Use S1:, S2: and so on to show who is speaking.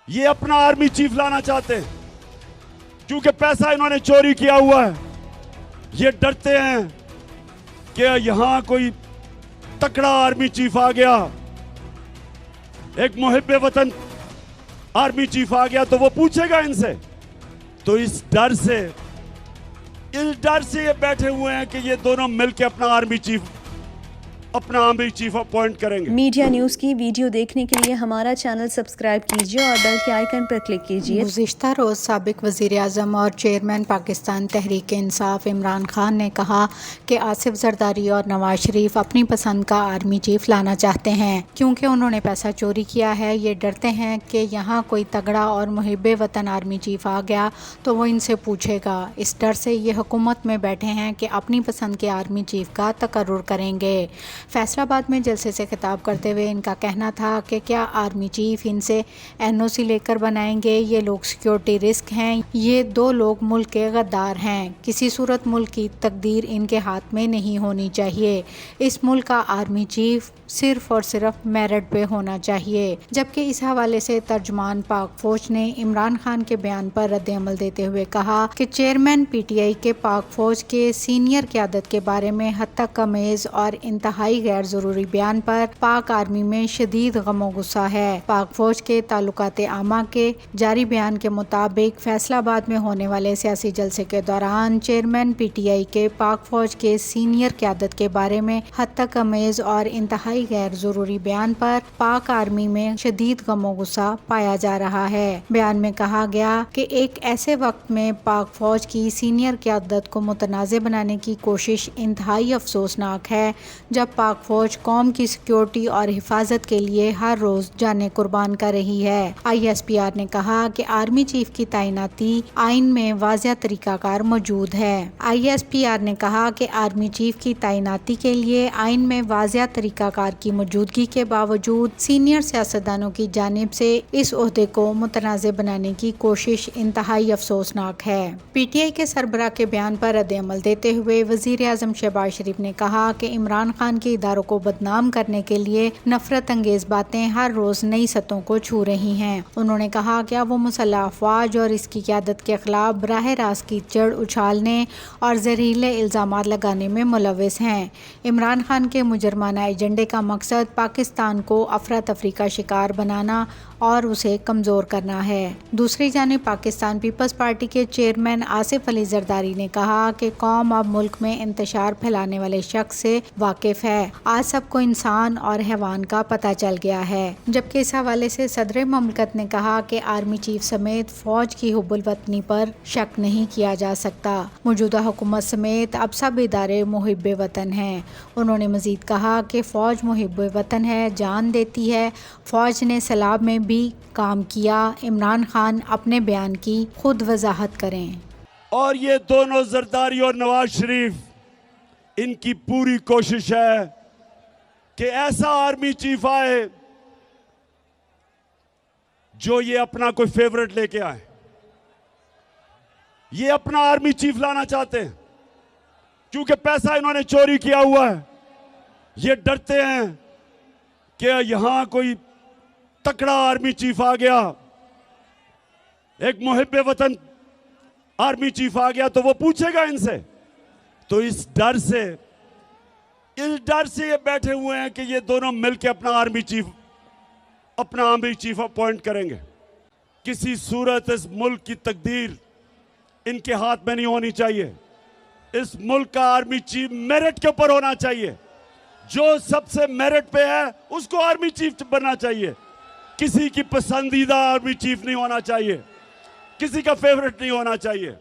S1: ये अपना army chief लाना चाहते हैं क्योंकि पैसा इन्होंने चोरी किया हुआ है। ये डरते हैं कि यहां कोई तकड़ा आर्मी चीफ आ गया, एक मुहिब्बे वतन आर्मी चीफ आ गया तो वो पूछेगा इनसे। तो इस डर से ये बैठे हुए हैं कि ये दोनों मिलकर अपना आर्मी चीफ अपॉइंट करेंगे।
S2: मीडिया न्यूज़ की वीडियो देखने के लिए हमारा चैनल सब्सक्राइब कीजिए और बेल के आइकन पर क्लिक कीजिए।
S3: गुज़िश्ता रोज़ साबिक वज़ीर-ए-आज़म और चेयरमैन पाकिस्तान तहरीक इंसाफ इमरान खान ने कहा कि आसिफ जरदारी और नवाज शरीफ अपनी पसंद का आर्मी चीफ लाना चाहते हैं क्योंकि उन्होंने पैसा चोरी किया है। ये डरते हैं कि यहाँ कोई तगड़ा और मुहिब्बे वतन आर्मी चीफ आ गया तो वो इनसे पूछेगा। इस डर से ये हुकूमत में बैठे हैं कि अपनी पसंद के आर्मी चीफ का तकर्रुर करेंगे। फैसलाबाद में जलसे से खिताब करते हुए इनका कहना था कि क्या आर्मी चीफ इनसे एनओसी लेकर बनाएंगे। ये लोग सिक्योरिटी रिस्क हैं, ये दो लोग मुल्क के गद्दार हैं। किसी सूरत मुल्क की तकदीर इनके हाथ में नहीं होनी चाहिए। इस मुल्क का आर्मी चीफ सिर्फ और सिर्फ मेरिट पे होना चाहिए। जबकि इस हवाले से तर्जुमान पाक फौज ने इमरान खान के बयान पर रद्द-ए-अमल देते हुए कहा कि चेयरमैन पीटीआई के पाक फौज के सीनियर क़यादत के बारे में हद तक कमेज़ और इंतहाई गैर ज़रूरी बयान पर पाक आर्मी में शदीद गमो गुस्सा है। पाक फौज के ताल्लुकात आमा के जारी बयान के मुताबिक फैसलाबाद में होने वाले सियासी जलसे के दौरान चेयरमैन पीटीआई के पाक फौज के सीनियर क़यादत के बारे में हद तक कमेज़ और इंतहाई गैर ज़रूरी बयान पर पाक आर्मी में शदीद गमो गुस्सा पाया जा रहा है। बयान में कहा गया कि एक ऐसे वक्त में पाक फौज की सीनियर क़यादत को मुतनाज़ बनाने की कोशिश इंतहाई अफसोसनाक है जब पाक फौज कौम की सिक्योरिटी और हिफाजत के लिए हर रोज़ जाने कुर्बान कर रही है। ISPR ने कहा कि आर्मी चीफ की तैनाती आइन में वाज़ेह तरीक़ाकार मौजूद है। ISPR ने कहा कि आर्मी चीफ की तैनाती के लिए आइन में वाज़ेह तरीक़ाकार की मौजूदगी के बावजूद सीनियर सियासतदानों की जानिब से इस ओहदे को मुतनाज़ बनाने की कोशिश इंतहाई अफसोसनाक है। PTI के सरबराह के बयान पर रद्द-ए-अमल देते हुए वज़ीर-ए-आज़म शहबाज शरीफ ने कहा कि इमरान खान के इदारों को बदनाम करने के लिए नफरत अंगेज बातें हर रोज़ नई सतहों को छू रही हैं। उन्होंने कहा कि अब वो मुसल्लह अफवाज और इसकी क़यादत के खिलाफ बराह रास्त कीचड़ उछालने और जहरीले इल्ज़ामात लगाने में मुलव्विस हैं। इमरान खान के मुजरमाना एजेंडे का मकसद पाकिस्तान को अफरा तफरी का शिकार बनाना और उसे कमज़ोर करना है। दूसरी जानिब पाकिस्तान पीपल्स पार्टी के चेयरमैन आसिफ अली जरदारी ने कहा कि कौम अब मुल्क में इंतशार फैलाने वाले शख्स से वाकिफ़ है। आज सबको इंसान और हैवान का पता चल गया है। जबकि इस हवाले से सदर ममलकत ने कहा कि आर्मी चीफ समेत फौज की हुब्बुल वतनी पर शक नहीं किया जा सकता। मौजूदा हुकूमत समेत अब सब इदारे मुहिब्बे वतन हैं। उन्होंने मजीद कहा कि फौज मुहिब्बे वतन है, जान देती है। फौज ने सैलाब में भी काम किया। इमरान खान अपने बयान की खुद वजाहत करें।
S1: और ये दोनों जरदारी और नवाज शरीफ, इनकी पूरी कोशिश है कि ऐसा आर्मी चीफ आए जो ये अपना कोई फेवरेट लेके आए। ये अपना आर्मी चीफ लाना चाहते हैं क्योंकि पैसा इन्होंने चोरी किया हुआ है। ये डरते हैं कि यहां कोई तकड़ा आर्मी चीफ आ गया, एक मुहिब्बे वतन आर्मी चीफ आ गया तो वो पूछेगा इनसे। तो इस डर से ये बैठे हुए हैं कि ये दोनों मिलकर अपना आर्मी चीफ अपॉइंट करेंगे। किसी सूरत इस मुल्क की तकदीर इनके हाथ में नहीं होनी चाहिए। इस मुल्क का आर्मी चीफ मेरिट के ऊपर होना चाहिए। जो सबसे मेरिट पे है उसको आर्मी चीफ बनना चाहिए। किसी की पसंदीदा आर्मी चीफ नहीं होना चाहिए, किसी का फेवरेट नहीं होना चाहिए।